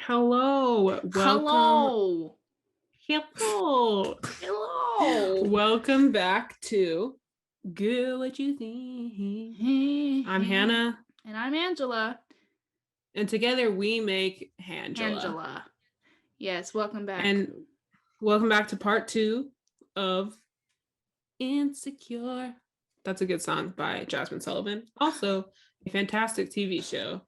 Hello. Welcome. Hello. Hello. Hello. Welcome back to Good What You Think. I'm Hannah. And I'm Angela. And together we make Hangela. Angela. Yes, welcome back. And welcome back to part 2 of Insecure. That's a good song by Jasmine Sullivan. Also, a fantastic TV show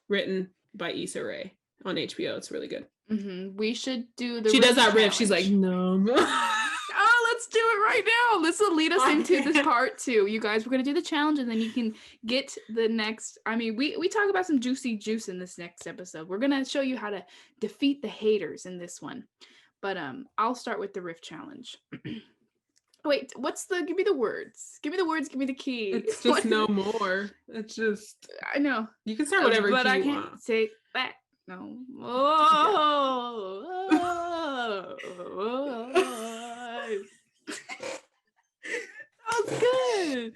written by Issa Rae on HBO. It's really good. Mm-hmm. We should do the She does that challenge. riff. She's like, no. Oh, let's do it right now. This will lead us into this part 2. You guys, we're going to do the challenge and then you can get the next. I mean, we talk about some juicy juice in this next episode. We're going to show you how to defeat the haters in this one. But I'll start with the riff challenge. Wait, give me the words. Give me the words, give me the key. It's just no more. It's just. I know. You can start whatever but key I you can't want. say that. No. Oh. That was good.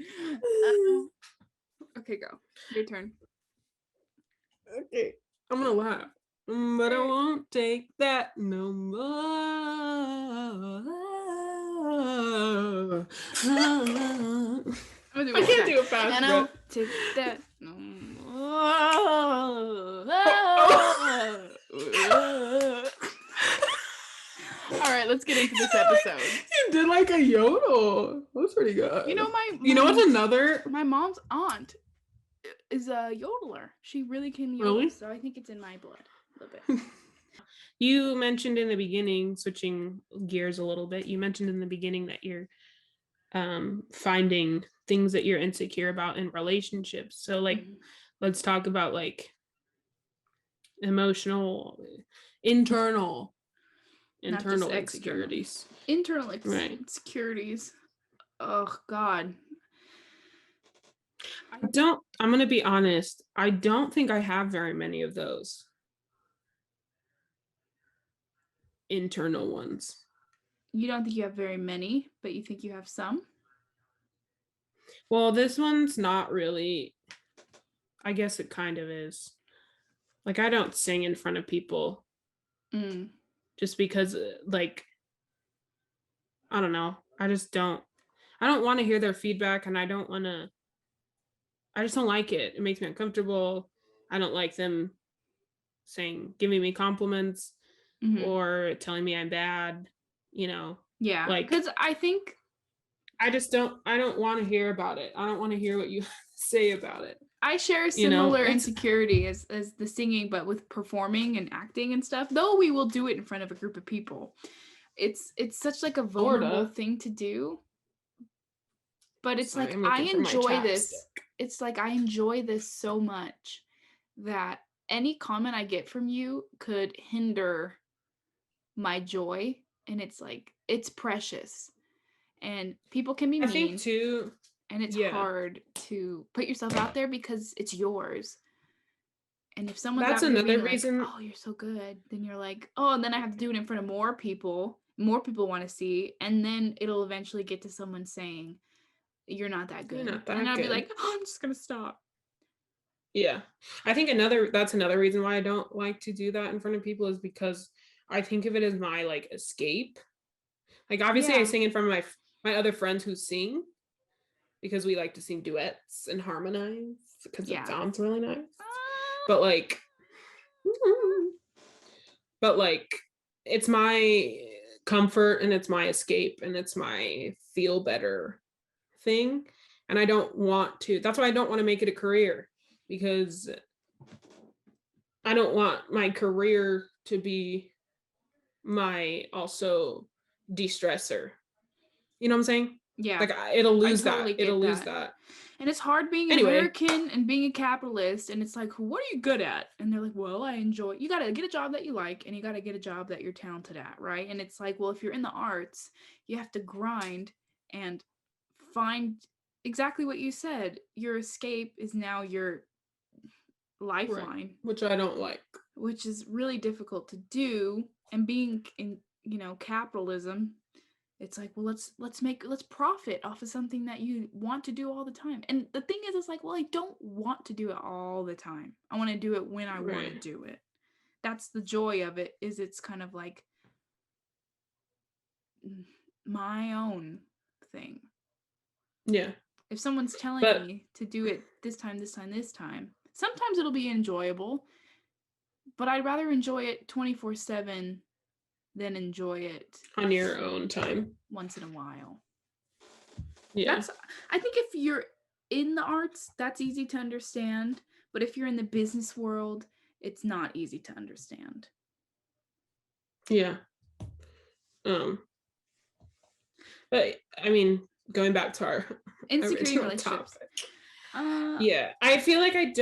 Okay, go. Your turn. Okay. I'm going to laugh. But I won't take that no more. I can't do it fast. And I'll take that no more. All right, let's get into this episode. You did like a yodel. That was pretty good. You know You know what's another? My mom's aunt is a yodeler. She really can yodel. Really? So I think it's in my blood a little bit. You mentioned in the beginning, switching gears a little bit, you mentioned in the beginning that you're finding things that you're insecure about in relationships. So let's talk about like emotional, internal insecurities. Internal insecurities. Oh God. I'm gonna be honest, I don't think I have very many of those internal ones. You don't think you have very many, but you think you have some? Well, this one's not really. I guess it kind of is. Like, I don't sing in front of people just because, like, I don't know. I don't want to hear their feedback, and I just don't like it. It makes me uncomfortable. I don't like them giving me compliments or telling me I'm bad, Yeah. Like, because I think I don't want to hear about it. I don't want to hear what you say about it. I share a similar insecurity as the singing, but with performing and acting and stuff, though we will do it in front of a group of people. It's such like a vulnerable thing to do. But it's like, I enjoy this. It's like, I enjoy this so much that any comment I get from you could hinder my joy. And it's like, it's precious. And people can be mean. I think too. And it's hard to put yourself out there because it's yours. And if someone's that's another reason. Like, oh, you're so good. Then you're like, oh, and then I have to do it in front of more people. More people want to see. And then it'll eventually get to someone saying, you're not that good. And I'll be like, oh, I'm just going to stop. Yeah. I think that's another reason why I don't like to do that in front of people is because I think of it as my like escape. Like obviously I sing in front of my other friends who sing because we like to sing duets and harmonize because it sounds really nice. But like it's my comfort and it's my escape and it's my feel better thing. And I don't want to. That's why I don't want to make it a career, because I don't want my career to be my also de-stressor. You know what I'm saying? Yeah. Like it'll lose that. Lose that. And it's hard being an American and being a capitalist. And it's like, what are you good at? And they're like, well, I enjoy. You got to get a job that you like, and you got to get a job that you're talented at, right? And it's like, well, if you're in the arts, you have to grind and find exactly what you said. Your escape is now your lifeline, right. Which I don't like. Which is really difficult to do. And being in, capitalism, it's like, well, let's profit off of something that you want to do all the time. And the thing is, it's like, well, I don't want to do it all the time. I want to do it when I want to do it. that's the joy of it, is it's kind of like my own thing. Yeah. If someone's telling But me to do it this time, sometimes it'll be enjoyable, but I'd rather enjoy it 24/7 than enjoy it on your own time. once in a while. Yeah. I think if you're in the arts, that's easy to understand, but if you're in the business world, it's not easy to understand. Yeah. But I mean, going back to our Insecurity original relationships. topic. Yeah, I feel like I've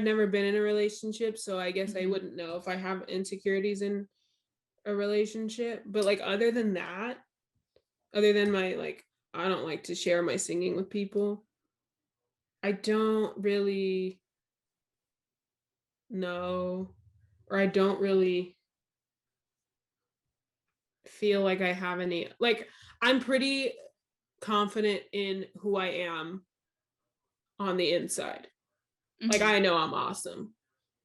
never been in a relationship, so I guess I wouldn't know if I have insecurities in a relationship. But like other than my like, I don't like to share my singing with people. I don't really know, or I don't really feel like I have any, like, I'm pretty confident in who I am on the inside. Like, I know I'm awesome,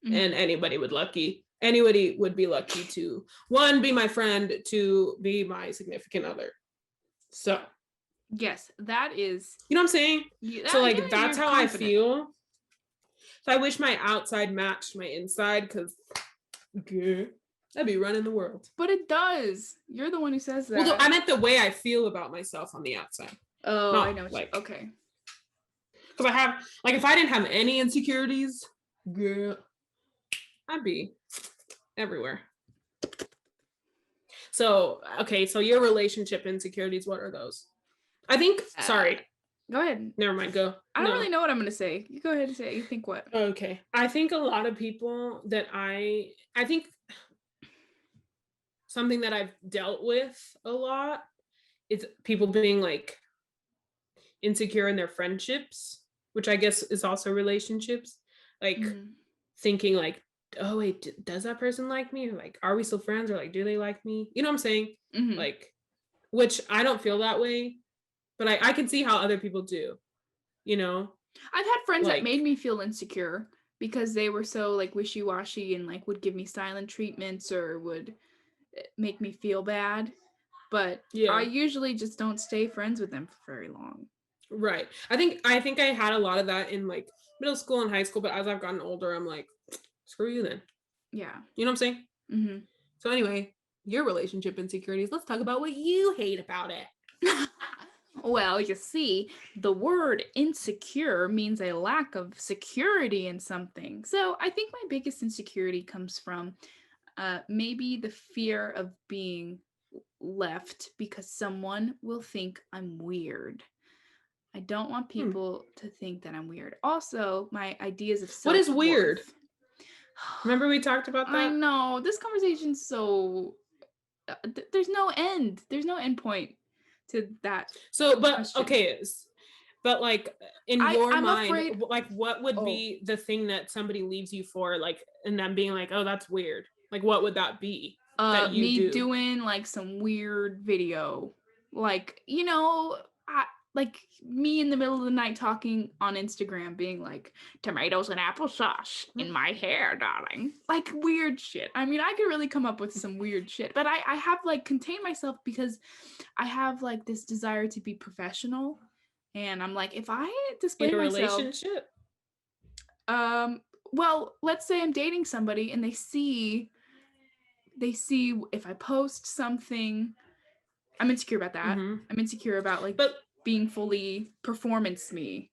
and anybody would be lucky to, one, be my friend, two, be my significant other. So yes, that is, you know what I'm saying? So like, that's how confident. I feel. So I wish my outside matched my inside, because I'd be running the world. But it does. You're the one who says that. Well, I meant the way I feel about myself on the outside. Oh, not, I know. Like, okay. Because I have, like, if I didn't have any insecurities, girl, I'd be everywhere. So, okay, so your relationship insecurities, what are those? I think, sorry. Go ahead. Never mind, go. I don't really know what I'm going to say. You go ahead and say it. You think what? Okay. I think a lot of people that I think something that I've dealt with a lot is people being like insecure in their friendships, which I guess is also relationships. Like thinking like, oh wait, does that person like me? Or like, are we still friends? Or like, do they like me? You know what I'm saying? Like, which I don't feel that way, but I can see how other people do, you know? I've had friends that made me feel insecure because they were so like wishy-washy and like would give me silent treatments or would make me feel bad. But I usually just don't stay friends with them for very long. Right. I think I had a lot of that in like middle school and high school, but as I've gotten older, I'm like, screw you then. Yeah. You know what I'm saying? So anyway, your relationship insecurities, let's talk about what you hate about it. Well, you see, the word insecure means a lack of security in something. So I think my biggest insecurity comes from maybe the fear of being left because someone will think I'm weird. I don't want people to think that I'm weird. Also, my ideas of self-worth. What is weird? Remember we talked about that? I know. This conversation's so... there's no end. There's no end point to that. So, but question. Okay, but like in your mind, afraid, like what would be the thing that somebody leaves you for, like, and them being like, oh, that's weird. Like, what would that be? That you me doing like some weird video, like, you know, like me in the middle of the night talking on Instagram, being like, tomatoes and applesauce in my hair, darling. Like weird shit. I mean, I could really come up with some weird shit, but I have like contained myself because I have like this desire to be professional. And I'm like, if I display in a myself, relationship, well, let's say I'm dating somebody and they see if I post something, I'm insecure about that. I'm insecure about like being fully performance me.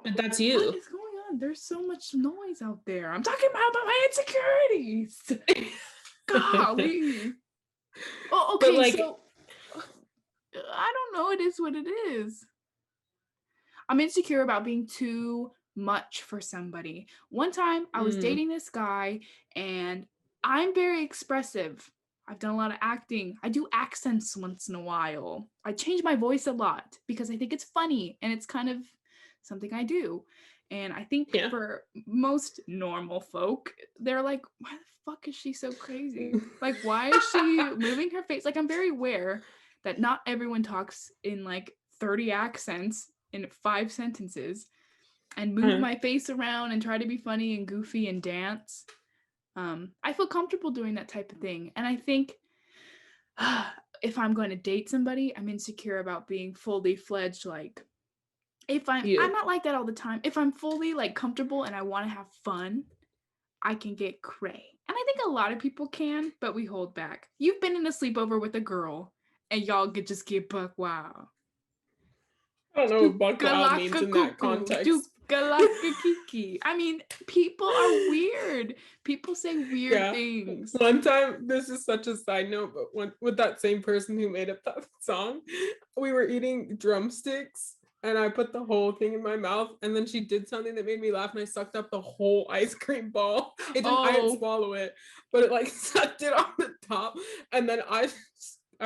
But that's you. What is going on? There's so much noise out there. I'm talking about my insecurities. Golly. Oh, okay, like, so I don't know. It is what it is. I'm insecure about being too much for somebody. One time I was dating this guy and I'm very expressive. I've done a lot of acting. I do accents once in a while. I change my voice a lot because I think it's funny and it's kind of something I do. And I think for most normal folk, they're like, why the fuck is she so crazy? Like, why is she moving her face? Like, I'm very aware that not everyone talks in like 30 accents in 5 sentences. and move my face around and try to be funny and goofy and dance. I feel comfortable doing that type of thing. And I think if I'm going to date somebody, I'm insecure about being fully fledged. Like, if I'm not like that all the time. If I'm fully like comfortable and I want to have fun, I can get cray. And I think a lot of people can, but we hold back. You've been in a sleepover with a girl and y'all could just get buck wow. I don't know what buck wow means in that context. Kiki. I mean, people are weird. People say weird things. One time, this is such a side note, but with that same person who made up that song, we were eating drumsticks and I put the whole thing in my mouth, and then she did something that made me laugh, and I sucked up the whole ice cream ball. I didn't swallow it, but it like sucked it on the top, and then I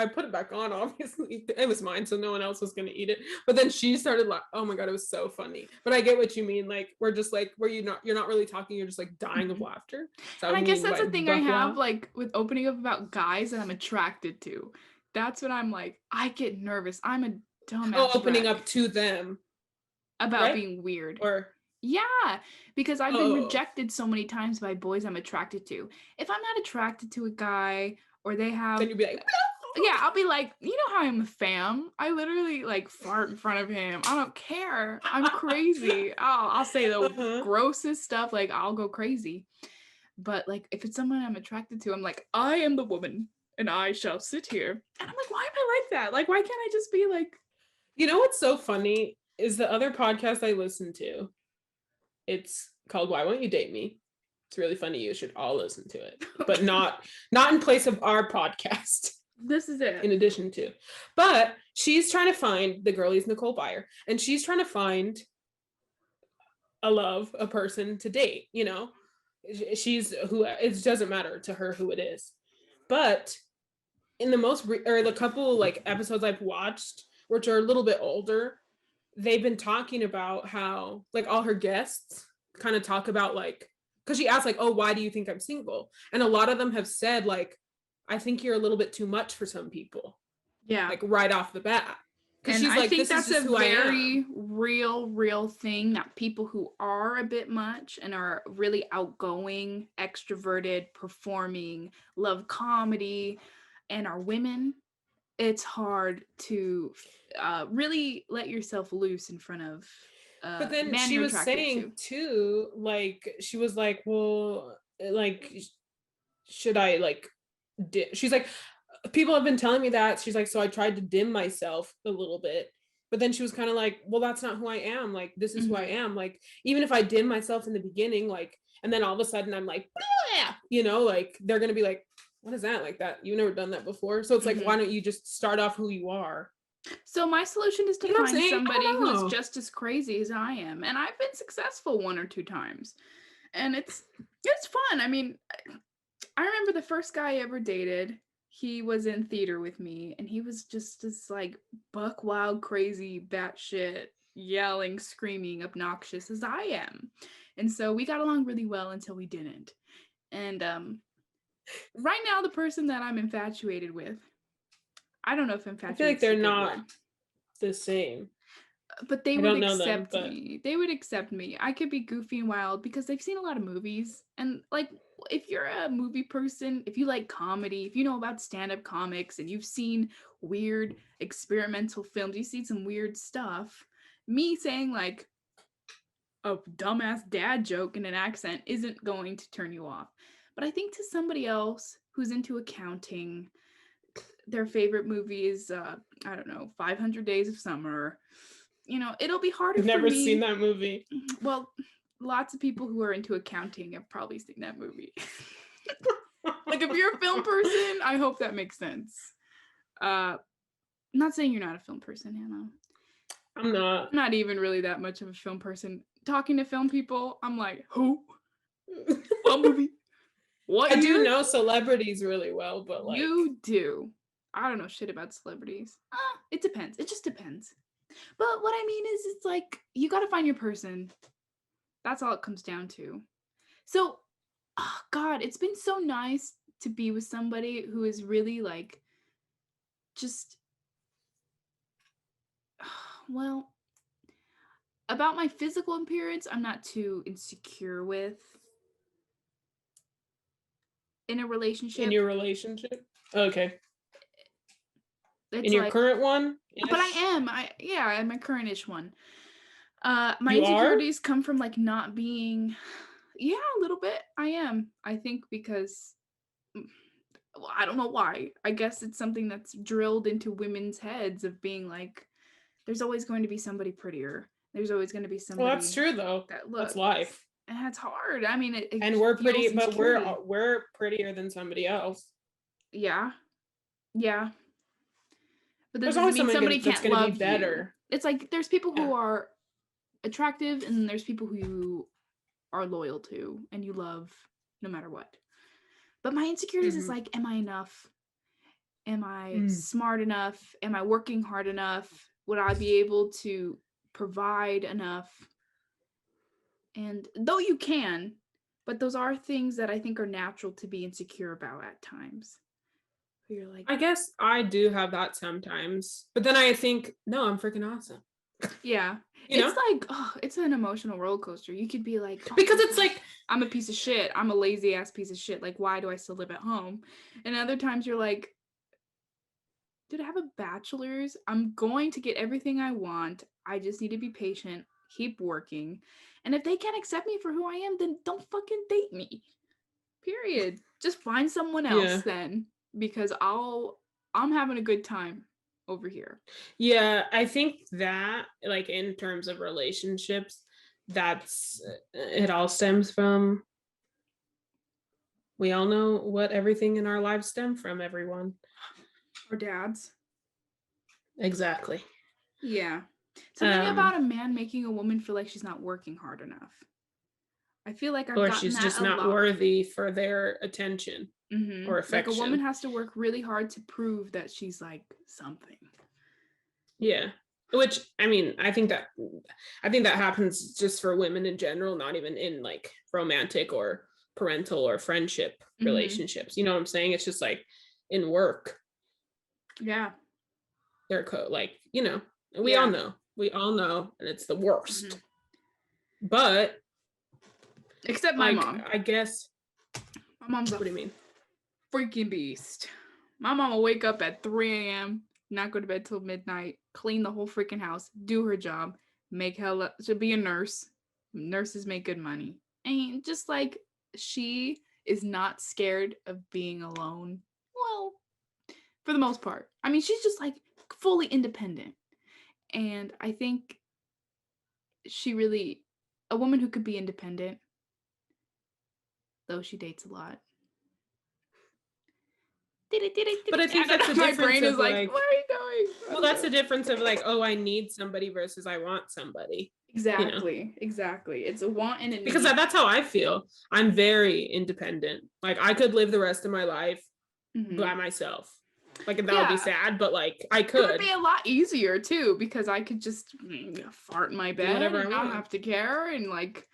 put it back on. Obviously, it was mine, so no one else was gonna eat it. But then she started like, "Oh my god, it was so funny." But I get what you mean. Like, we're just like, you're not really talking. You're just like dying of laughter. So and I guess that's the thing I have, like, with opening up about guys that I'm attracted to. That's what I'm like. I get nervous. I'm a dumbass. Opening up to them about being weird. Yeah, because I've been rejected so many times by boys I'm attracted to. If I'm not attracted to a guy, or they have, then you'd be like, yeah, I'll be like, you know how I'm a fam? I literally like fart in front of him. I don't care. I'm crazy. I'll say the grossest stuff. Like, I'll go crazy. But like, if it's someone I'm attracted to, I'm like, I am the woman and I shall sit here. And I'm like, why am I like that? Like, why can't I just be like... You know what's so funny is the other podcast I listen to. It's called Why Won't You Date Me? It's really funny. You should all listen to it, but not in place of our podcast. This is it. In addition to, but she's trying to find, the girlie's Nicole Byer, and she's trying to find a person to date. You know, she's who, it doesn't matter to her who it is. But in the couple like episodes I've watched, which are a little bit older, they've been talking about how like all her guests kind of talk about like, because she asked like, oh, why do you think I'm single? And a lot of them have said like, I think you're a little bit too much for some people. Yeah. Like right off the bat. And she's I like, think that's a very real thing, that people who are a bit much and are really outgoing, extroverted, performing, love comedy, and are women, it's hard to really let yourself loose in front of but then she was saying too, like, she was like, well, like, should I like she's like, people have been telling me that. She's like, so I tried to dim myself a little bit, but then she was kind of like, well, that's not who I am. Like, this is who I am. Like, even if I dim myself in the beginning, like, and then all of a sudden I'm like, you know, like, they're gonna be like, what is that? Like, that you've never done that before. So it's like, why don't you just start off who you are? So my solution is to find somebody who is just as crazy as I am, and I've been successful 1 or 2 times, and it's fun. I mean, I remember the first guy I ever dated. He was in theater with me, and he was just as like buck wild, crazy, batshit, yelling, screaming, obnoxious as I am. And so we got along really well until we didn't. And right now, the person that I'm infatuated with, I don't know if infatuated. I feel like they're not the same. But they would accept me. They would accept me. I could be goofy and wild because they've seen a lot of movies. And like, if you're a movie person, if you like comedy, if you know about stand-up comics and you've seen weird experimental films, you've seen some weird stuff, me saying like a dumbass dad joke in an accent isn't going to turn you off. But I think to somebody else who's into accounting, their favorite movie is, I don't know, 500 Days of Summer. You know, it'll be harder for me. I've never seen that movie. Well, lots of people who are into accounting have probably seen that movie. Like, if you're a film person, I hope that makes sense. Not saying you're not a film person, Hannah. I'm not. I'm not even really that much of a film person. Talking to film people, I'm like, who? What movie? What I do know celebrities really well, but like... You do. I don't know shit about celebrities. It depends. It just depends. But what I mean is, it's like, you got to find your person. That's all it comes down to. So, oh God, it's been so nice to be with somebody who is really like, just, well, About my physical appearance, I'm not too insecure with in a relationship. In your relationship? Okay. It's In your like, current one? but I'm my current-ish one. My You are? insecurities come from like not being, yeah, a little bit. I am. I think because well, I don't know why. I guess it's something that's drilled into women's heads of being like, there's always going to be somebody prettier. There's always going to be Well, that's somebody true though. that That's looks, life. and that's hard. I mean, it And we're pretty, fuels but insecurity. we're prettier than somebody else. Yeah, yeah. But that There's doesn't always mean somebody that's can't going to be love you. better. It's like there's people Yeah. who are attractive, and there's people who you are loyal to and you love no matter what. But my insecurities is like, am I enough? Am I smart enough? Am I working hard enough? Would I be able to provide enough? And though you can, but those are things that I think are natural to be insecure about at times. You're like, I guess I do have that sometimes, but then I think, no, I'm freaking awesome. Yeah. You know? It's like, oh, it's an emotional roller coaster. You could be like, oh, because it's like, I'm a piece of shit. I'm a lazy ass piece of shit. Like, why do I still live at home? And other times you're like, dude, I have a bachelor's. I'm going to get everything I want. I just need to be patient, keep working. And if they can't accept me for who I am, then don't fucking date me. Period. Just find someone else then, because I'm having a good time over here. Yeah, I think that like in terms of relationships, that's it all stems from, we all know what everything in our lives stem from, everyone. Our dads. Exactly. Yeah. Something about a man making a woman feel like she's not working hard enough. I feel like I've or gotten she's that just a not lot. worthy for their attention or affection. Like a woman has to work really hard to prove that she's like something. Yeah. Which, I mean, I think that happens just for women in general, not even in like romantic or parental or friendship relationships. You know what I'm saying? It's just like in work. Yeah. They're like, you know, we all know. We all know, and it's the worst. But except my mom. I guess my mom's what do you mean? Freaking beast. My mom will wake up at 3 a.m., not go to bed till midnight, clean the whole freaking house, do her job, she'll be a nurse. Nurses make good money. And just like, she is not scared of being alone. Well, for the most part. I mean, she's just like fully independent. And I think a woman who could be independent, though she dates a lot. But I think that's the my difference. brain is like, like, where are you going? Well, that's the difference of like, oh, I need somebody versus I want somebody. Exactly. You know? Exactly. It's a want and a need. Because that's how I feel. I'm very independent. Like I could live the rest of my life by myself. Like that would be sad, but like I could. It would be a lot easier too, because I could just fart in my bed and not have to care. And like,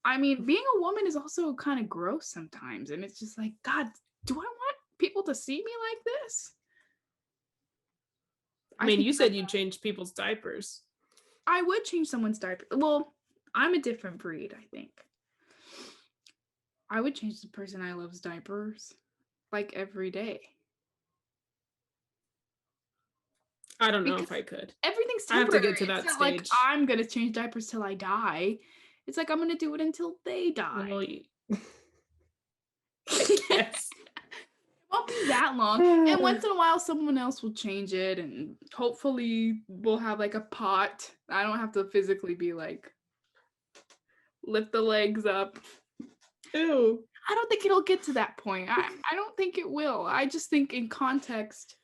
I mean, being a woman is also kind of gross sometimes. And it's just like, God, do I want people to see me like this? I mean, you said you'd change people's diapers. I would change someone's diaper. Well, I'm a different breed, I think. I would change the person I love's diapers like every day. I don't know if I could. Everything's temporary. I have to get to that stage. Like I'm gonna change diapers till I die. It's like I'm gonna do it until they die. Well, yes. It won't be that long. And once in a while someone else will change it, and hopefully we'll have like a pot. I don't have to physically be like lift the legs up. Ew. I don't think it'll get to that point. I don't think it will. I just think in context.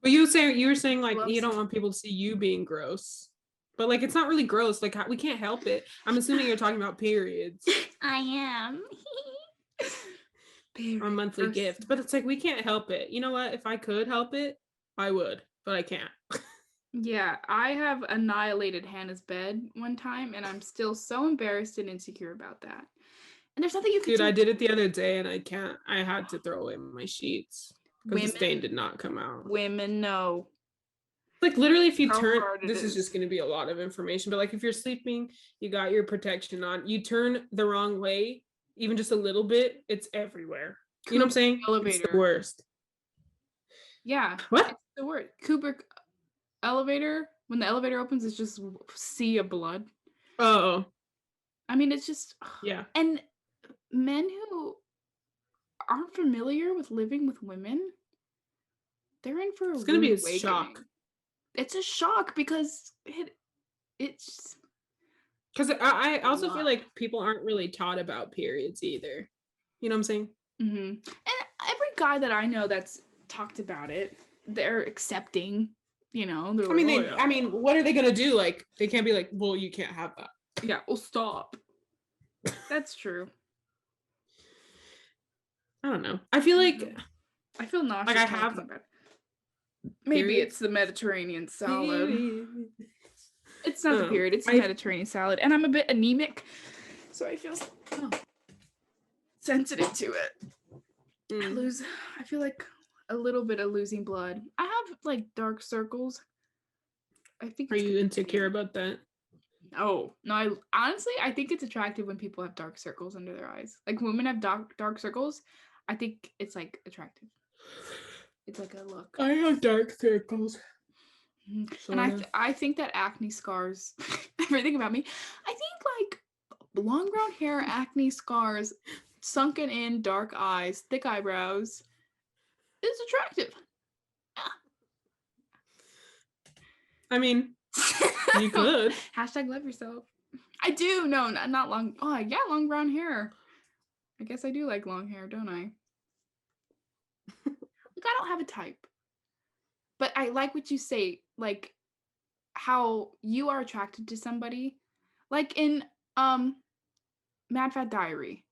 Well, you were saying like you don't want people to see you being gross. But like it's not really gross. Like we can't help it. I'm assuming you're talking about periods. I am. Or a monthly gift. But it's like we can't help it. You know what? If I could help it, I would, but I can't. Yeah, I have annihilated Hannah's bed one time, and I'm still so embarrassed and insecure about that. And there's nothing you can do. Dude, I did it the other day, and I had to throw away my sheets because the stain did not come out. Women know. Like literally if you How turn, hard it this is is. just going to be a lot of information, but like if you're sleeping, you got your protection on, you turn the wrong way, even just a little bit, it's everywhere. You know what I'm saying? It's the Elevator. worst. Yeah. What? It's the word. Kubrick elevator. When the elevator opens, it's just sea of blood. Oh. I mean, it's just Yeah. And men who aren't familiar with living with women, they're in for It's gonna be a awakening. shock. It's a shock because it's because I also feel like people aren't really taught about periods either. You know what I'm saying? Mm-hmm. And every guy that I know that's talked about it, they're accepting. You know, they're I mean, what are they gonna do? Like, they can't be like, well, you can't have that. Yeah, well, stop. That's true. I don't know. I feel like I feel nauseous like I talking have about it. Maybe it's the Mediterranean salad. It's not the period, it's the Mediterranean salad. And I'm a bit anemic, so I feel sensitive to it. I feel like a little bit of losing blood. I have like dark circles. I think. Are you insecure about that? No, I think it's attractive when people have dark circles under their eyes. Like women have dark circles. I think it's like attractive. It's like a look. I have dark circles. And I think that acne scars everything about me. I think like long brown hair, acne scars, sunken in dark eyes, thick eyebrows is attractive. Yeah. I mean, you could. Hashtag love yourself. I do. No, not long. Oh, yeah, long brown hair. I guess I do like long hair, don't I? Like, I don't have a type. But I like what you say, like how you are attracted to somebody. Like in Mad Fat Diary.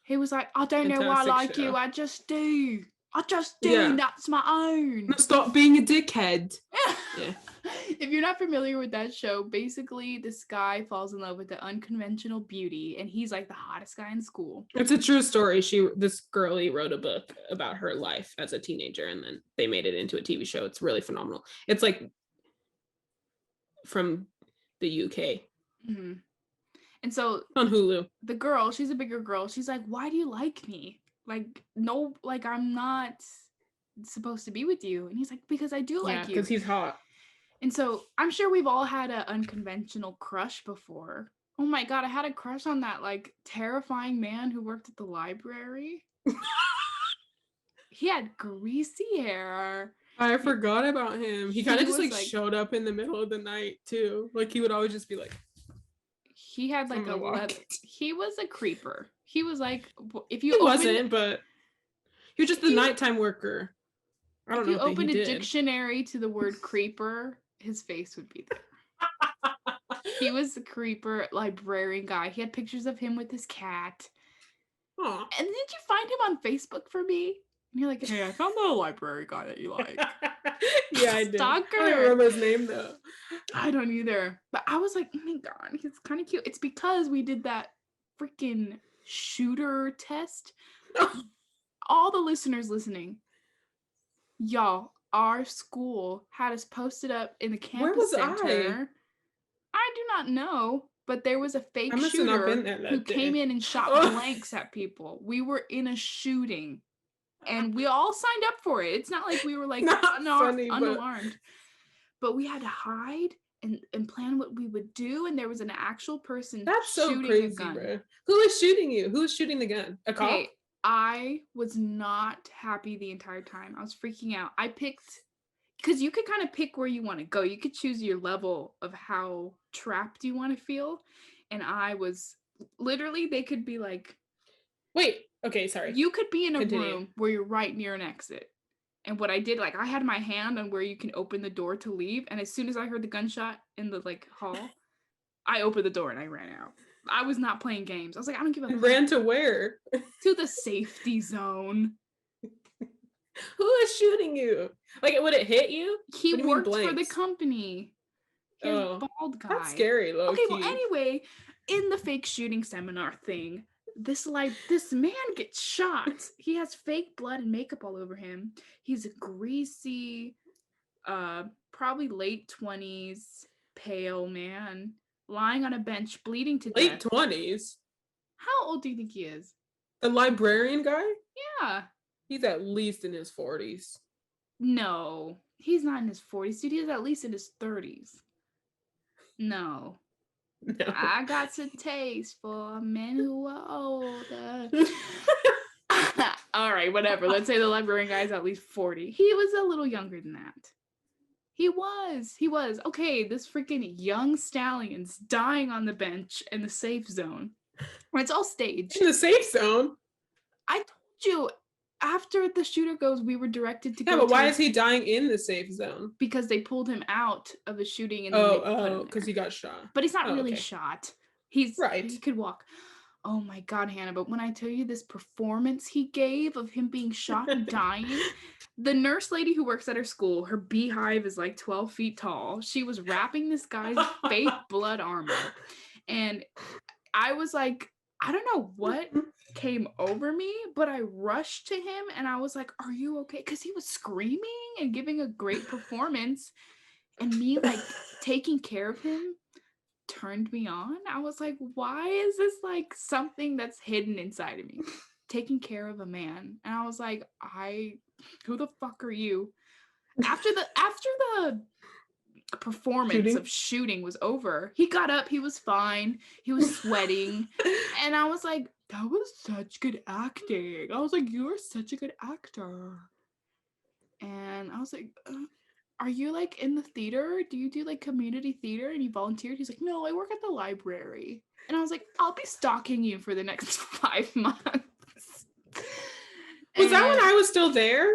He was like, I don't know why I like you, I just do. Yeah. That's my own. No, stop being a dickhead. Yeah. If you're not familiar with that show, basically this guy falls in love with the unconventional beauty, and he's like the hottest guy in school. It's a true story. This girlie wrote a book about her life as a teenager, and then they made it into a TV show. It's really phenomenal. It's like from the UK. Mm-hmm. And so on Hulu, the girl, she's a bigger girl. She's like, why do you like me? Like, no, like I'm not supposed to be with you. And he's like, because I do like you. Because he's hot. And so I'm sure we've all had an unconventional crush before. Oh my God, I had a crush on that like terrifying man who worked at the library. He had greasy hair. I forgot about him. He kind of just like showed up in the middle of the night too. Like he would always just be like. He had like he was a creeper. He was like, if you he wasn't, but he was just the nighttime worker. I don't know. If you open a dictionary to the word creeper, his face would be there. He was a creeper librarian guy. He had pictures of him with his cat. Aww. And did you find him on Facebook for me? And you're like, hey, I found the library guy that you like. Yeah, I did. Stalker. I don't remember his name though. I don't either. But I was like, oh my God, he's kind of cute. It's because we did that freaking shooter test. All the listeners listening, y'all, our school had us posted up in the campus center. I do not know, but there was a fake shooter who came in and shot blanks at people. We were in a shooting. And we all signed up for it. It's not like we were like unalarmed. But we had to hide and plan what we would do. And there was an actual person shooting crazy, a gun. Bro. Who is shooting you? Who is shooting the gun? A cop? Okay, I was not happy the entire time. I was freaking out. I picked, because you could kind of pick where you want to go. You could choose your level of how trapped you want to feel. And I was literally, they could be like, wait, okay, sorry. You could be in a room where you're right near an exit. And what I did, like, I had my hand on where you can open the door to leave. And as soon as I heard the gunshot in the, like, hall, I opened the door and I ran out. I was not playing games. I was like, I don't give a fuck. Ran to where? To the safety zone. Who is shooting you? Like, would it hit you? He worked for the company. His bald guy. That's scary, low-key. Okay, well, anyway, in the fake shooting seminar thing, this man gets shot. He has fake blood and makeup all over him. He's a greasy, probably late 20s, pale man, lying on a bench, bleeding to Late death. 20s. How old do you think he is? The librarian guy? Yeah. He's at least in his 40s. No, he's not in his 40s, dude. He's at least in his 30s. No. I got a taste for men who are older. All right, whatever. Let's say the librarian guy is at least 40. He was a little younger than that. He was. Okay, this freaking young stallion's dying on the bench in the safe zone. Where it's all staged. In the safe zone? I told you, after the shooter goes, we were directed to go. Yeah, but why is he dying in the safe zone? Because they pulled him out of a shooting and because he got shot. But he's not really shot. He's right. He could walk. Oh my God, Hannah, but when I tell you this performance he gave of him being shot and dying, the nurse lady who works at her school, her beehive is like 12 feet tall. She was wrapping this guy's fake blood armor. And I was like, I don't know what came over me, but I rushed to him and I was like, are you okay? Because he was screaming and giving a great performance. And me like taking care of him turned me on. I was like, why is this like something that's hidden inside of me? Taking care of a man. And I was like, who the fuck are you? After the performance of shooting was over, he got up, he was fine, he was sweating, and I was like, that was such good acting. I was like, you're such a good actor. And I was like, are you like in the theater? Do you do like community theater and you volunteered? He's like, no, I work at the library. And I was like, I'll be stalking you for the next 5 months. Was that when I was still there?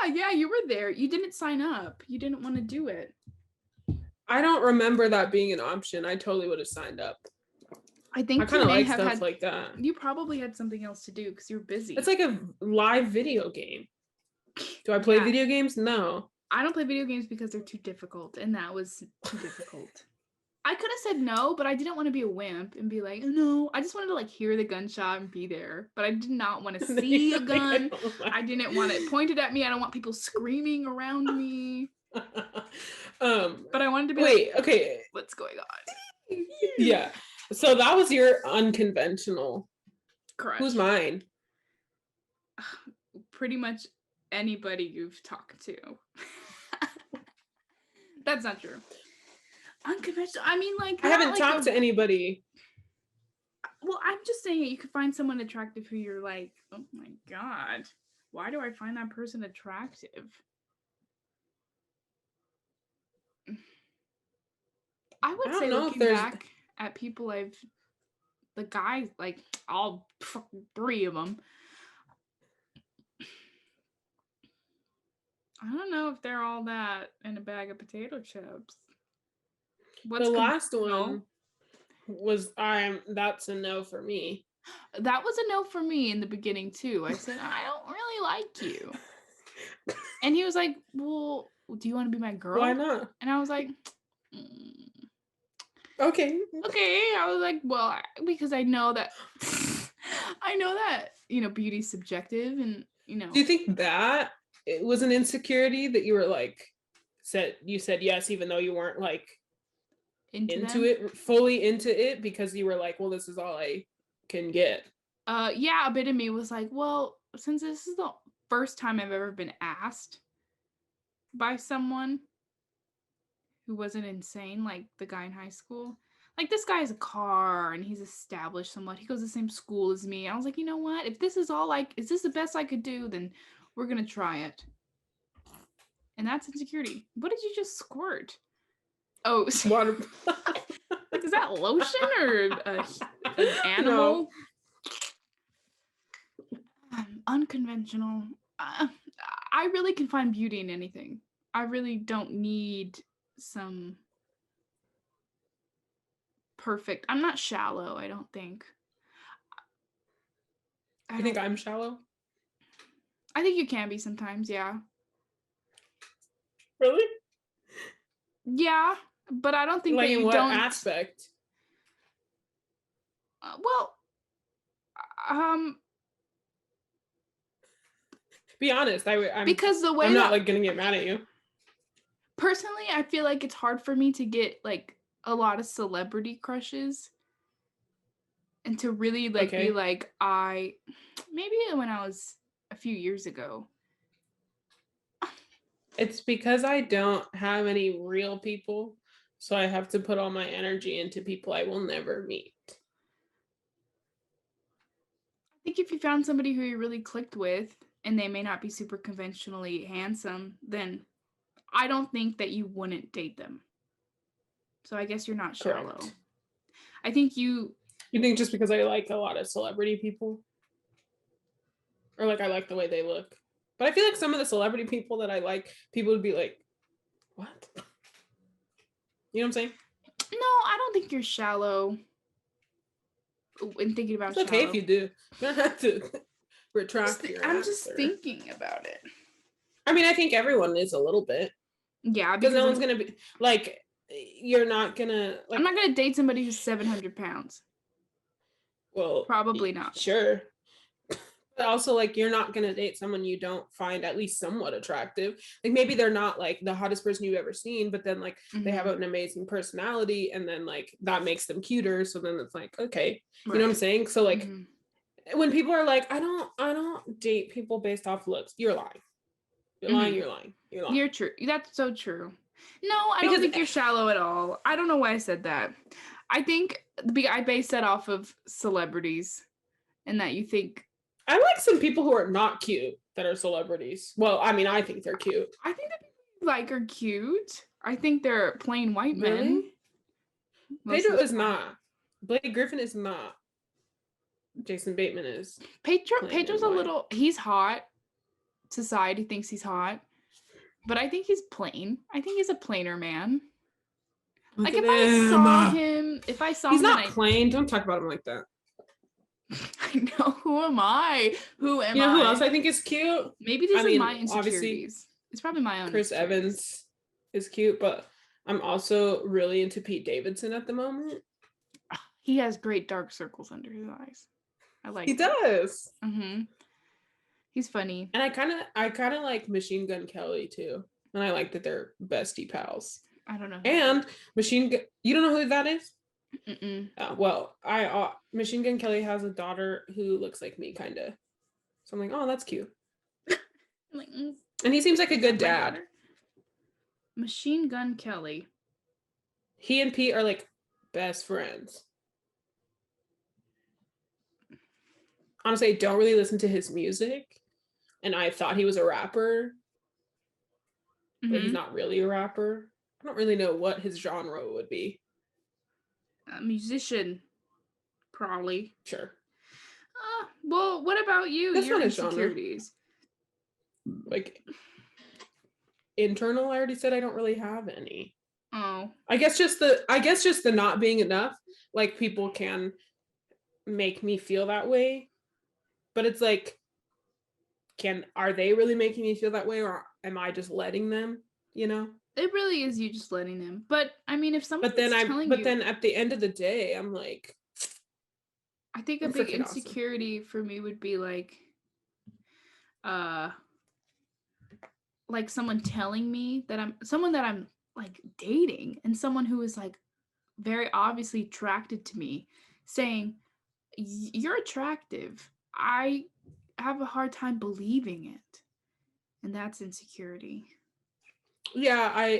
Yeah, you were there. You didn't sign up. You didn't want to do it. I don't remember that being an option. I totally would have signed up. I think I kind of like stuff like that. You probably had something else to do because you're busy. It's like a live video game. Do I play video games? No. I don't play video games because they're too difficult, and that was too difficult. I could have said no, but I didn't want to be a wimp and be like, no. I just wanted to like hear the gunshot and be there, but I did not want to see a gun. I didn't want it pointed at me. I don't want people screaming around me. But I wanted to be okay, what's going on? Yeah. So that was your unconventional. Correct. Who's mine? Pretty much anybody you've talked to. That's not true. Unconventional. I mean, like I haven't talked to anybody. Well, I'm just saying you could find someone attractive who you're like, oh my God, why do I find that person attractive? I would say looking back at people the guys, like all 3 of them, I don't know if they're all that in a bag of potato chips. The last one was that's a no for me. That was a no for me in the beginning too. I said, I don't really like you. And he was like, well, do you want to be my girl? Why not? And I was like, okay. I was like, well, because I know that beauty's subjective, and Do you think that it was an insecurity that you were like you said yes even though you weren't like fully into it, because you were like, well, this is all I can get? Yeah, a bit of me was like, well, since this is the first time I've ever been asked by someone who wasn't insane, like the guy in high school. Like, this guy has a car and he's established somewhat. He goes to the same school as me. I was like, you know what? If this is all is this the best I could do? Then we're going to try it. And that's insecurity. What did you just squirt? Oh, water. Like, is that lotion or an animal? No. Unconventional. I really can find beauty in anything. I really don't need some perfect. I'm not shallow, I don't think. You think I'm shallow? I think you can be sometimes, yeah. Really? Yeah, but I don't think like that you in what don't aspect? Be honest. I'm because the way I'm not like gonna get mad at you. Personally, I feel like it's hard for me to get like a lot of celebrity crushes and to really like be Okay. like maybe when I was a few years ago. It's because I don't have any real people, so I have to put all my energy into people I will never meet. I think if you found somebody who you really clicked with and they may not be super conventionally handsome, then I don't think that you wouldn't date them. So I guess you're not shallow. Correct. I think you think just because I like a lot of celebrity people? Or like I like the way they look. But I feel like some of the celebrity people that I like, people would be like, what? You know what I'm saying? No, I don't think you're shallow when thinking about It's okay shallow. if you do. You don't have to retract your I'm answer. just thinking about it. I mean, I think everyone is a little bit. Yeah, because no one's gonna be like, you're not gonna like. I'm not gonna date somebody who's 700 pounds. Well, Probably not. Sure. But also, like, you're not gonna date someone you don't find at least somewhat attractive. Like, maybe they're not like the hottest person you've ever seen, but then like they have an amazing personality, and then like that makes them cuter. So then it's like, okay, you know what I'm saying? So like, when people are like, I don't date people based off looks, you're lying. You're lying. You're lying. You're lying. You're true. That's so true. No, I don't think you're shallow at all. I don't know why I said that. I think I base that off of celebrities, and that you think. I like some people who are not cute that are celebrities. Well, I mean, I think they're cute. I think that people you like are cute. I think they're plain white men. Pedro is not. Blake Griffin is not. Jason Bateman is. Pedro's a little. He's hot. Society thinks he's hot, but I think he's plain. I think he's a plainer man. Like if I saw him, he's not plain. Don't talk about him like that. I know. Who am I? Who am I? You know who else I think is cute? Maybe this is my insecurities. It's probably my own. Chris Evans is cute, but I'm also really into Pete Davidson at the moment. He has great dark circles under his eyes. I like. He does. He's funny. And I kind of like Machine Gun Kelly too. And I like that they're bestie pals. I don't know. And you don't know who that is? Well, Machine Gun Kelly has a daughter who looks like me, kind of. So I'm like, oh, that's cute. And he seems like a good dad. Machine Gun Kelly. He and Pete are like best friends. Honestly, I don't really listen to his music. And I thought he was a rapper. But he's not really a rapper. I don't really know what his genre would be. A musician, probably. Sure. Well, what about you? That's Your not his insecurities. Genre. Like, internal, I already said I don't really have any. Oh. I guess just the not being enough. Like, people can make me feel that way. But it's like, are they really making me feel that way, or am I just letting them, you know? It really is you just letting them. But I mean, if someone's then at the end of the day, I'm like, I think a big insecurity for me would be like someone telling me that I'm like dating, and someone who is like very obviously attracted to me saying, you're attractive. I have a hard time believing it. And that's insecurity. Yeah,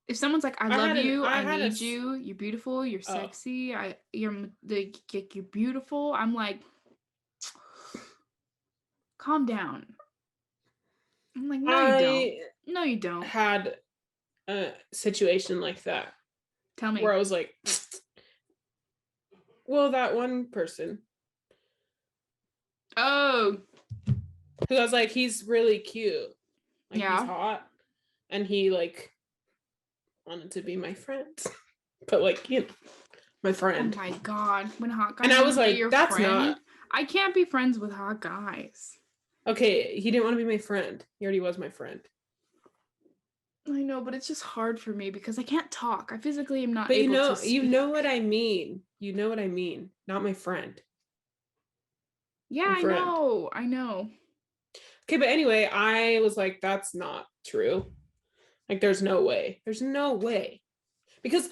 If someone's like, I love you, I need you, you're beautiful, you're sexy, you're beautiful, I'm like, calm down. I'm like, no, you don't. No, you don't. Had a situation like that. Tell me. Where I was like, well, that one person. Oh. Who I was like, he's really cute. Like, yeah. He's hot. And he, like, wanted to be my friend. But, like, you know, my friend. Oh, my God. When hot guys and I was like, that's friend, not. I can't be friends with hot guys. Okay, he didn't want to be my friend. He already was my friend. I know, but it's just hard for me because I can't talk. I physically am not but able to speak. You know what I mean. You know what I mean. Not my friend. Yeah, I know. Okay, but anyway, I was like, that's not true. Like there's no way. Because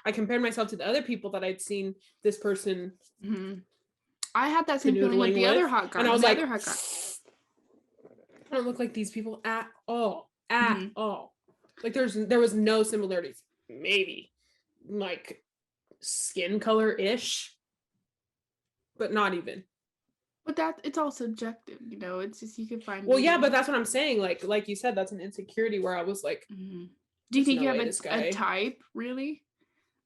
I compared myself to the other people that I'd seen this person I had that same feeling with the other hot guy. And I was like, I don't look like these people at all. All. Like there was no similarities. Maybe like skin color-ish, but not even. But it's all subjective, you know. It's just you can find. Well, yeah, but that's what I'm saying. Like you said, that's an insecurity where I was like, do you think you have a type, really?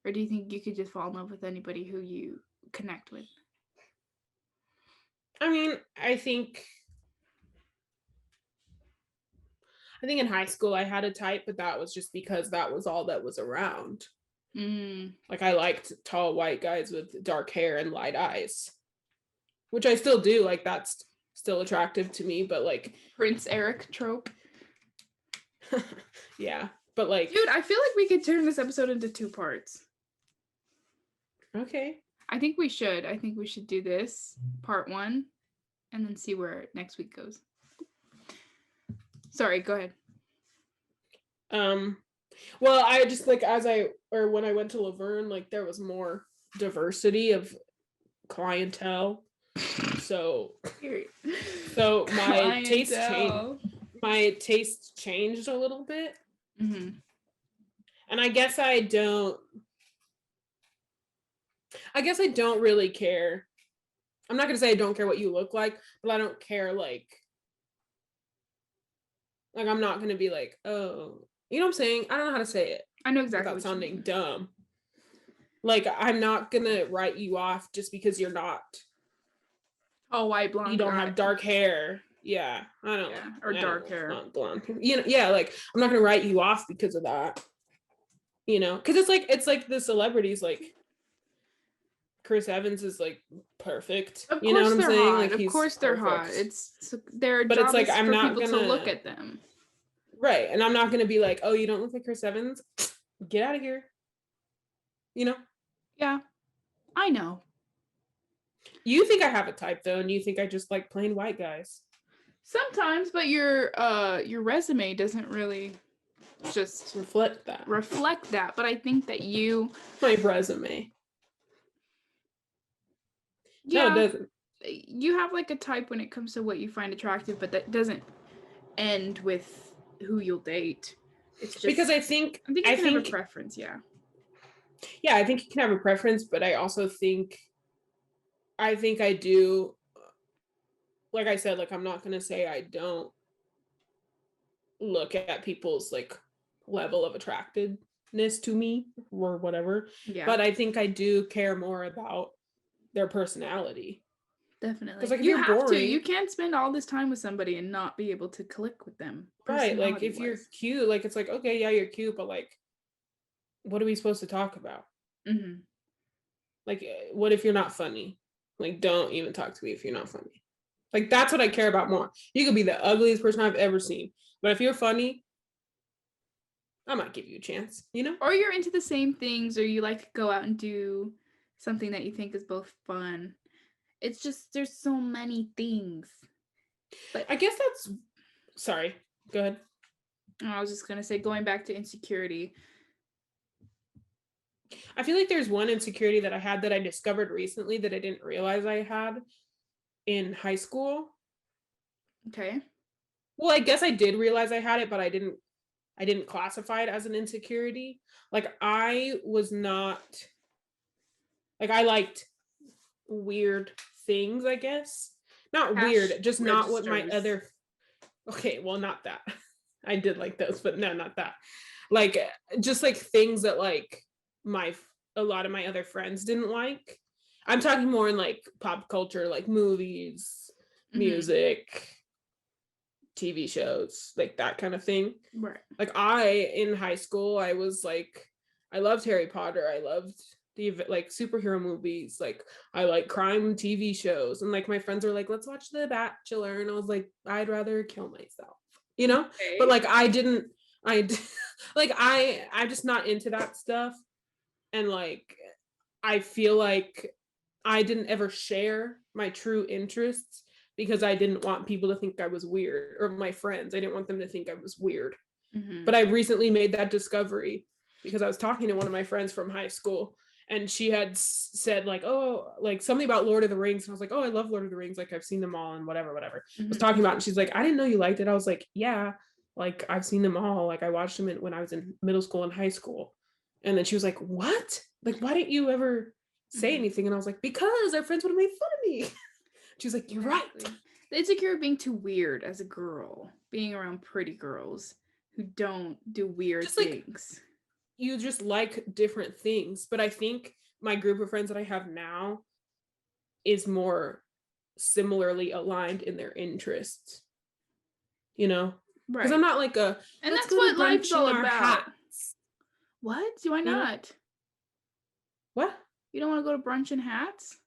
Or do you think you could just fall in love with anybody who you connect with? I mean, I think in high school I had a type, but that was just because that was all that was around. Like I liked tall white guys with dark hair and light eyes, which I still do. Like that's still attractive to me, but like Prince Eric trope. Yeah, but like, dude, I feel like we could turn this episode into 2 parts. Okay. I think we should do this part 1 and then see where next week goes. Sorry, go ahead. Well, I just like when I went to Laverne, like there was more diversity of clientele. So my taste changed a little bit. And I guess I don't really care. I'm not gonna say I don't care what you look like, but I don't care like I'm not gonna be like, oh, you know what I'm saying? I don't know how to say it. I know exactly. Without sounding dumb. Like I'm not gonna write you off just because you're not. Oh, white, blonde. You don't have dark hair. Yeah, I don't. Yeah, or dark hair. Not blonde. You know, yeah, like I'm not gonna write you off because of that. You know, because it's like the celebrities, like Chris Evans is like perfect. Of you know what I'm saying? Hot. Like of course they're hot. It's their job, but it's like I'm not gonna look at them. Right, and I'm not gonna be like, oh, you don't look like Chris Evans. Get out of here. You know? Yeah, I know. You think I have a type though, and you think I just like plain white guys. Sometimes, but your resume doesn't really just reflect that. But I think that my resume. Yeah, no, it doesn't. You have like a type when it comes to what you find attractive, but that doesn't end with who you'll date. It's just because I think you can have a preference. Yeah, I think you can have a preference, but I also think I do. Like I said, like I'm not gonna say I don't look at people's like level of attractiveness to me or whatever. Yeah. But I think I do care more about their personality. Definitely. Like, you have to. You can't spend all this time with somebody and not be able to click with them. Right. Like if you're cute, like it's like, okay, yeah, you're cute, but like, what are we supposed to talk about? Like, what if you're not funny? Like, don't even talk to me if you're not funny. Like, that's what I care about more. You could be the ugliest person I've ever seen, but if you're funny, I might give you a chance, you know? Or you're into the same things, or you like to go out and do something that you think is both fun. It's just, there's so many things. But I guess that's, sorry, go ahead. I was just going to say, going back to insecurity. I feel like there's one insecurity that I had that I discovered recently that I didn't realize I had in high school. Okay. Well, I guess I did realize I had it, but I didn't classify it as an insecurity. Like I was not, like I liked weird things, I guess. Not cash weird, just registers. Not what my other, okay, well, not that. I did like those, but no, not that. Like, just like things that like a lot of my other friends didn't like. I'm talking more in like pop culture, like movies, music, TV shows, like that kind of thing. Right. Like in high school, I was like, I loved Harry Potter. I loved the like superhero movies. Like I like crime TV shows. And like my friends were like, let's watch The Bachelor. And I was like, I'd rather kill myself, you know? Okay. But like I'm just not into that stuff. And like, I feel like I didn't ever share my true interests because I didn't want people to think I was weird, or my friends. I didn't want them to think I was weird. But I recently made that discovery because I was talking to one of my friends from high school, and she had said like, oh, like something about Lord of the Rings. And I was like, oh, I love Lord of the Rings. Like I've seen them all and whatever. I was talking about it, and she's like, I didn't know you liked it. I was like, yeah, like I've seen them all. Like I watched them when I was in middle school and high school. And then she was like, what? Like, why didn't you ever say anything? And I was like, because our friends would have made fun of me. She was like, you're right. The insecure of being too weird as a girl, being around pretty girls who don't do weird just things. Like, you just like different things. But I think my group of friends that I have now is more similarly aligned in their interests. You know? Right. Because I'm not like a, and that's what life's all about. Hats. What? Why not? What? You don't want to go to brunch in hats?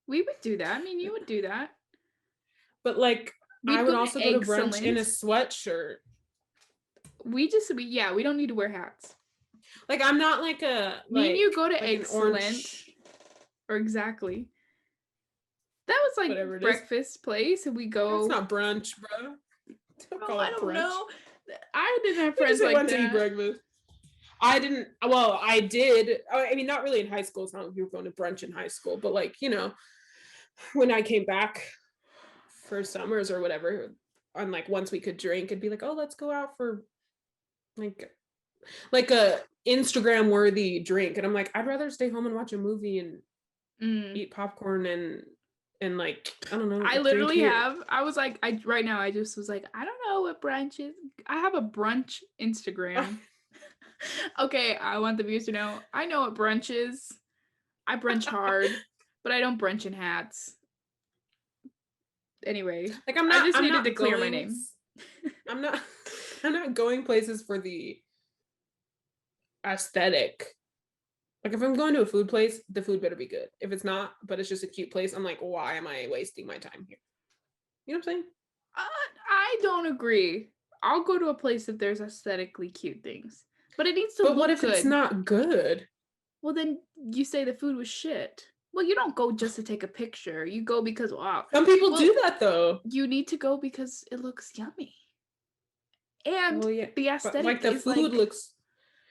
We would do that. I mean, you would do that. But like, I would also go to brunch in a sweatshirt. We don't need to wear hats. Like, I'm not like a... Me and you go to Excellent. Or exactly. That was like whatever breakfast place, and we go... It's not brunch, bro. I don't know. I didn't have friends like that. To eat breakfast. I didn't... Well, I did. I mean, not really in high school. It's not like we were going to brunch in high school. But like, you know, when I came back for summers or whatever, and like once we could drink, it'd be like, oh, let's go out for like a Instagram worthy drink. And I'm like, I'd rather stay home and watch a movie and eat popcorn and like, I don't know. I literally have, I was like, right now I just was like, I don't know what brunch is. I have a brunch Instagram. Okay, I want the viewers to know, I know what brunch is. I brunch hard, but I don't brunch in hats. Anyway, like I just needed to clear my name. I'm not going places for the aesthetic. Like if I'm going to a food place, the food better be good. If it's not, but it's just a cute place, I'm like, why am I wasting my time here? You know what I'm saying? I don't agree. I'll go to a place if there's aesthetically cute things, but it needs to look good. But what if it's not good? Well, then you say the food was shit. Well, you don't go just to take a picture. You go because, wow. Some people do that, though. You need to go because it looks yummy. And the aesthetic like the food looks...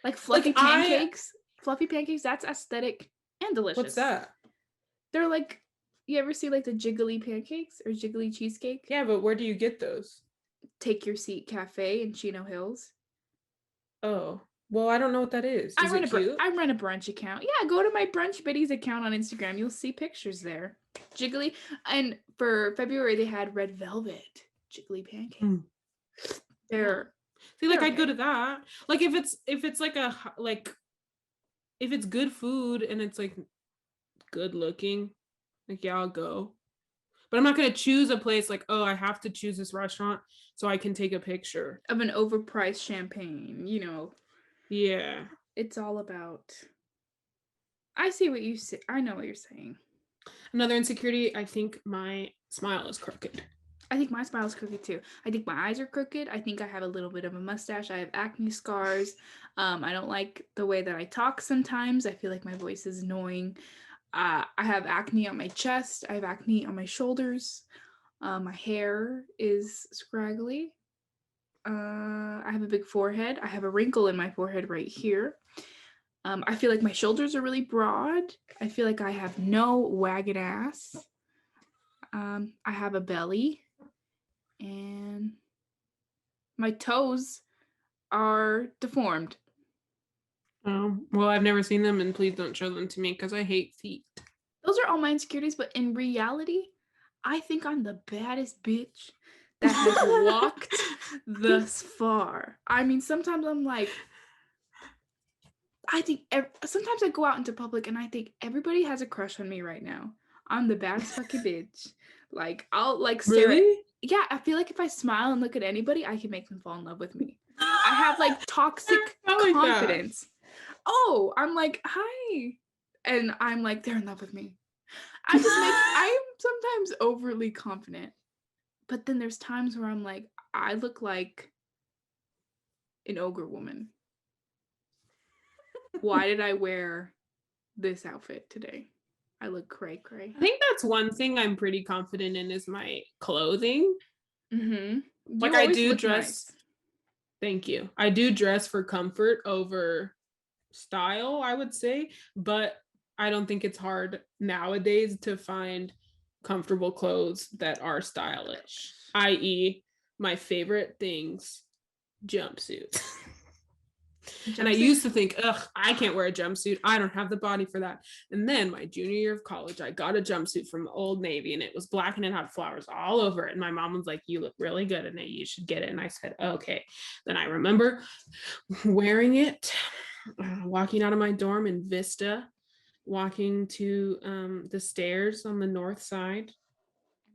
Like fluffy pancakes. Fluffy pancakes, that's aesthetic and delicious. What's that? They're like, you ever see like the jiggly pancakes or jiggly cheesecake? Yeah, but where do you get those? Take Your Seat Cafe in Chino Hills. Oh. Well, I don't know what that is. I run a brunch account. Yeah, go to my Brunch Biddies account on Instagram. You'll see pictures there. Jiggly. And for February, they had red velvet jiggly pancakes. They're... See, like I'd go to that. Like if it's like a like if it's good food and it's like good looking, like yeah, I'll go. But I'm not gonna choose a place like, oh, I have to choose this restaurant so I can take a picture of an overpriced champagne, you know. Yeah. It's all about... I see what you say. I know what you're saying. Another insecurity, I think my smile is crooked. I think my smile is crooked too. I think my eyes are crooked. I think I have a little bit of a mustache. I have acne scars. I don't like the way that I talk sometimes. I feel like my voice is annoying. I have acne on my chest. I have acne on my shoulders. My hair is scraggly. I have a big forehead. I have a wrinkle in my forehead right here. I feel like my shoulders are really broad. I feel like I have no wagon ass. I have a belly. And my toes are deformed. Oh, well, I've never seen them, and please don't show them to me because I hate feet. Those are all my insecurities, but in reality, I think I'm the baddest bitch that has walked thus far. I mean, sometimes I'm like, sometimes I go out into public and I think everybody has a crush on me right now. I'm the baddest fucking bitch. Like, I'll like stare really? Yeah, I feel like if I smile and look at anybody, I can make them fall in love with me. I have like toxic confidence. Oh, I'm like, hi. And I'm like, they're in love with me. I'm sometimes overly confident. But then there's times where I'm like, I look like an ogre woman. Why did I wear this outfit today? I look cray-cray. I think that's one thing I'm pretty confident in is my clothing. Mm-hmm. Like I do dress. Nice. Thank you. I do dress for comfort over style, I would say, but I don't think it's hard nowadays to find comfortable clothes that are stylish, i.e., my favorite things, jumpsuits. And I used to think, ugh, I can't wear a jumpsuit. I don't have the body for that. And then my junior year of college, I got a jumpsuit from Old Navy and it was black and it had flowers all over it. And my mom was like, you look really good in it. You should get it. And I said, okay. Then I remember wearing it, walking out of my dorm in Vista, walking to the stairs on the north side,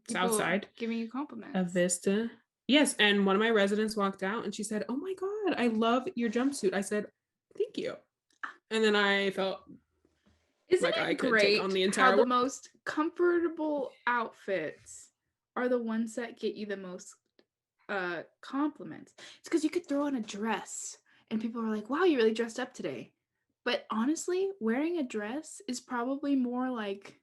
south side giving you compliments of Vista. Yes, and one of my residents walked out and she said, oh my God, I love your jumpsuit. I said, thank you. And then I felt like I could take on the entire world. The most comfortable outfits are the ones that get you the most compliments. It's because you could throw on a dress and people are like, wow, you really dressed up today. But honestly, wearing a dress is probably more like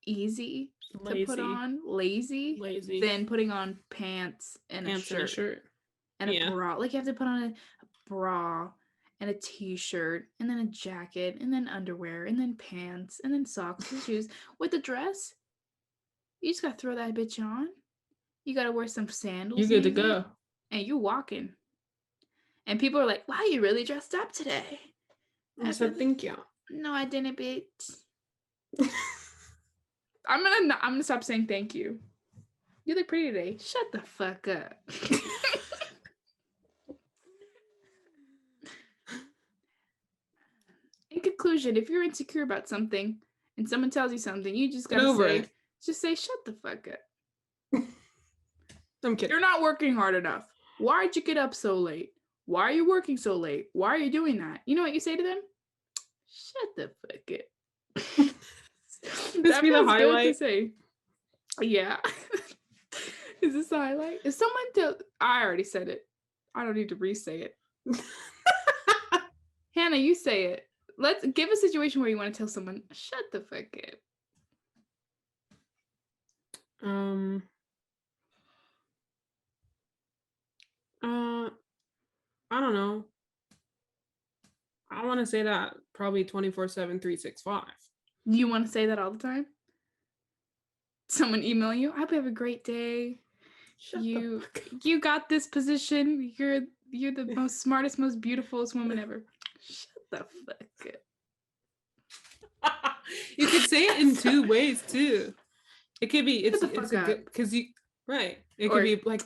easy to put on, lazy than putting on pants and a shirt and a bra. Like you have to put on a bra and a t-shirt and then a jacket and then underwear and then pants and then socks and shoes. With a dress, you just gotta throw that bitch on. You gotta wear some sandals. You're good to go. And you're walking. And people are like, wow, you really dressed up today. I said, thank you. No, I didn't, bitch. I'm gonna stop saying thank you. You look pretty today. Shut the fuck up. In conclusion, if you're insecure about something and someone tells you something, you just gotta say, shut the fuck up. I'm kidding. You're not working hard enough. Why'd you get up so late? Why are you working so late? Why are you doing that? You know what you say to them? Shut the fuck up. This be the highlight. Yeah. Is this the highlight? If someone I already said it. I don't need to re-say it. Hannah, you say it. Let's give a situation where you want to tell someone, shut the fuck up. I don't know. I want to say that probably 24/7, 365. You want to say that all the time? Someone email you, I hope you have a great day. You got this position. You're the most smartest, most beautifulest woman ever. Shut the fuck up. You could say it in two ways too. It could be it's a good because you right. It could be like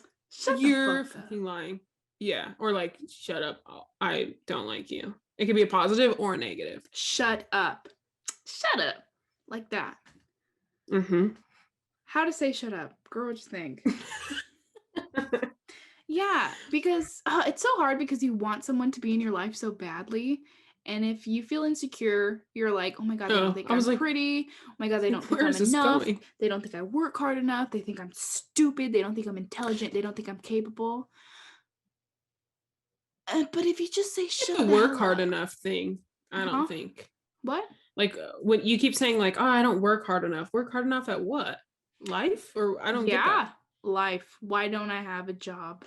you're fucking lying. Yeah, or like shut up. I don't like you. It could be a positive or a negative. Shut up. Shut up. Like that. Mm-hmm. How to say shut up. Girl, what you think? Yeah, because it's so hard because you want someone to be in your life so badly. And if you feel insecure, you're like, oh my God, they don't think I'm pretty. Oh my God, they don't think I'm enough. They don't think I work hard enough. They think I'm stupid. They don't think I'm intelligent. They don't think I'm capable. But if you just say shut up. The work hard enough thing, I don't think. What? Like when you keep saying like, oh, I don't work hard enough. Work hard enough at what? Life? Or I don't get that. Yeah, life. Why don't I have a job?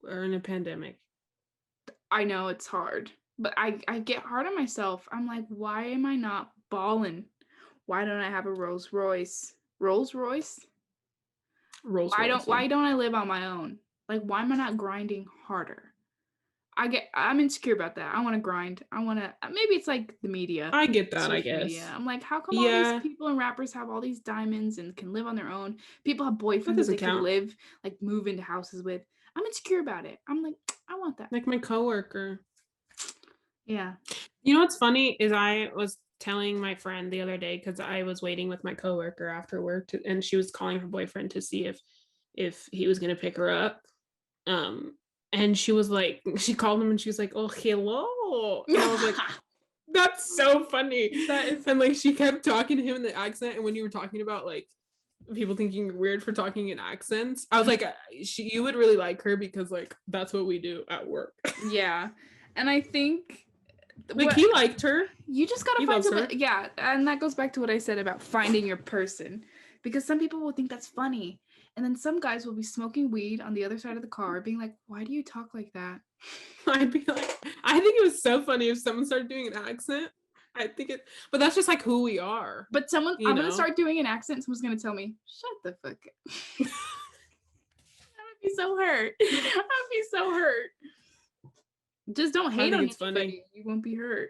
Or in a pandemic. I know it's hard. But I get hard on myself. I'm like, why am I not balling? Why don't I have a Rolls Royce? Rolls Royce? Why don't I live on my own? Like, why am I not grinding harder? I'm insecure about that. I want to grind. Maybe it's like the media. I get that, I guess. Media. I'm like, how come all these people and rappers have all these diamonds and can live on their own? People have boyfriends that they can live, like move into houses with. I'm insecure about it. I'm like, I want that. Like my coworker. Yeah. You know what's funny is I was telling my friend the other day because I was waiting with my coworker after work and she was calling her boyfriend to see if he was going to pick her up. And she was like, she called him and she was like, oh, hello. And I was like, that's so funny. And like, she kept talking to him in the accent. And when you were talking about like people thinking you're weird for talking in accents, I was like, you would really like her because like, that's what we do at work. Yeah. And I think like he liked her. You just got to find someone. Yeah. And that goes back to what I said about finding your person, because some people will think that's funny. And then some guys will be smoking weed on the other side of the car, being like, "Why do you talk like that?" I'd be like, I think it was so funny if someone started doing an accent. I think it, but that's just like who we are. But I'm You gonna know? start doing an accent. Someone's gonna tell me, "Shut the fuck up." I would be so hurt. I'd be so hurt. Just don't hate on it's funny. anybody. You won't be hurt.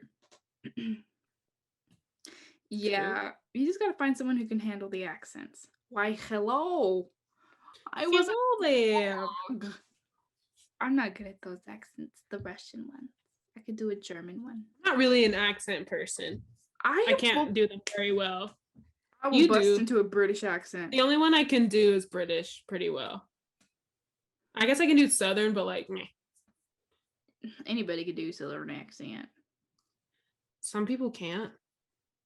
Yeah, you just gotta find someone who can handle the accents. Why, hello. I was Hello there. I'm not good at those accents, the Russian ones. I could do a German one. Not really an accent person. I can't do them very well. I will bust into a British accent. The only one I can do is British pretty well. I guess I can do Southern, but like, meh. Anybody could do Southern accent. Some people can't.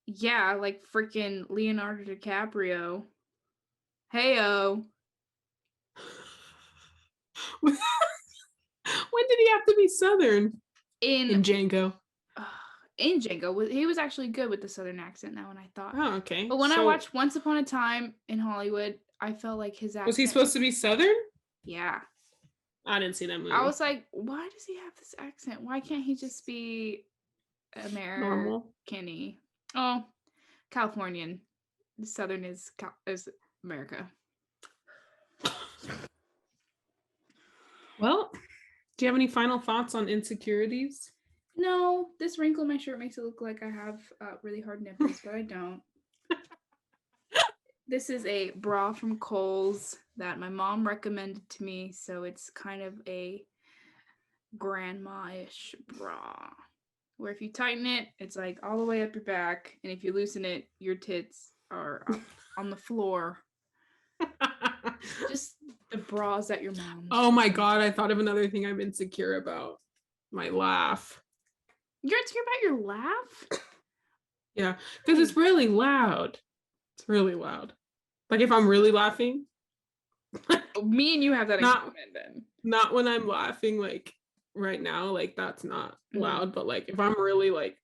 Yeah, like freaking Leonardo DiCaprio. Heyo. When did he have to be Southern? In Django. In Django, he was actually good with the Southern accent. That one I thought. Oh, okay. But when I watched Once Upon a Time in Hollywood, I felt like his accent. Was he supposed to be Southern? Yeah. I didn't see that movie. I was like, why does he have this accent? Why can't he just be normal? Kenny? Oh, Californian. Southern is America. Well, do you have any final thoughts on insecurities? No, this wrinkle in my shirt makes it look like I have really hard nipples, but I don't. This is a bra from Kohl's that my mom recommended to me, so it's kind of a grandma-ish bra, where if you tighten it, it's like all the way up your back, and if you loosen it, your tits are up on the floor. Just the bras that your mom. Oh my god, I thought of another thing I'm insecure about. My laugh. You're insecure about your laugh? Yeah, because it's really loud. It's really loud. Like if I'm really laughing. Me and you have that in common then. Not when I'm laughing like right now, like that's not loud, but like if I'm really like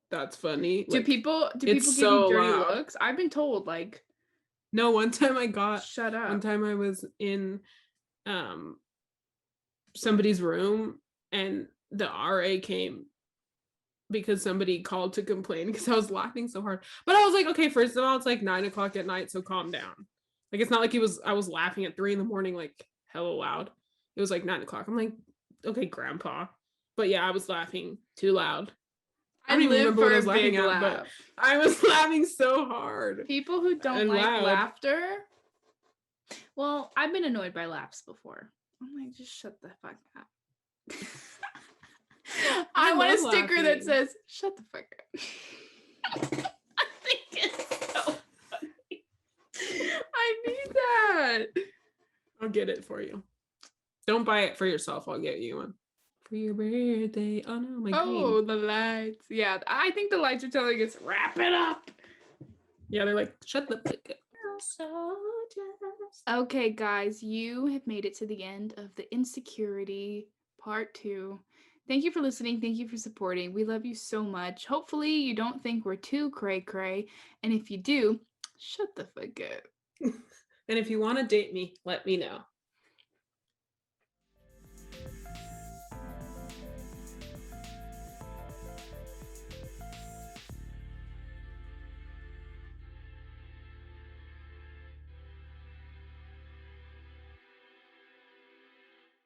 that's funny. Do people give you dirty looks? I've been told like no, one time I got shut up. One time I was in somebody's room and the RA came because somebody called to complain because I was laughing so hard. But I was like, okay, first of all, it's like 9:00 at night, so calm down. Like it's not like I was laughing at 3 a.m, like hella loud. It was like 9:00. I'm like, okay, grandpa. But yeah, I was laughing too loud. I don't even remember what I was laughing at, but I was laughing so hard. People who don't like laughter. Well, I've been annoyed by laughs before. I'm like, just shut the fuck up. I want a sticker that says, shut the fuck up. I think it's so funny. I need that. I'll get it for you. Don't buy it for yourself. I'll get you one. For your birthday. Oh no, my green. The lights. Yeah, I think the lights are telling us, wrap it up. Yeah, they're like, shut the fuck up. Okay, guys, you have made it to the end of the Insecurity Part 2. Thank you for listening. Thank you for supporting. We love you so much. Hopefully you don't think we're too cray-cray. And if you do, shut the fuck up. And if you want to date me, let me know.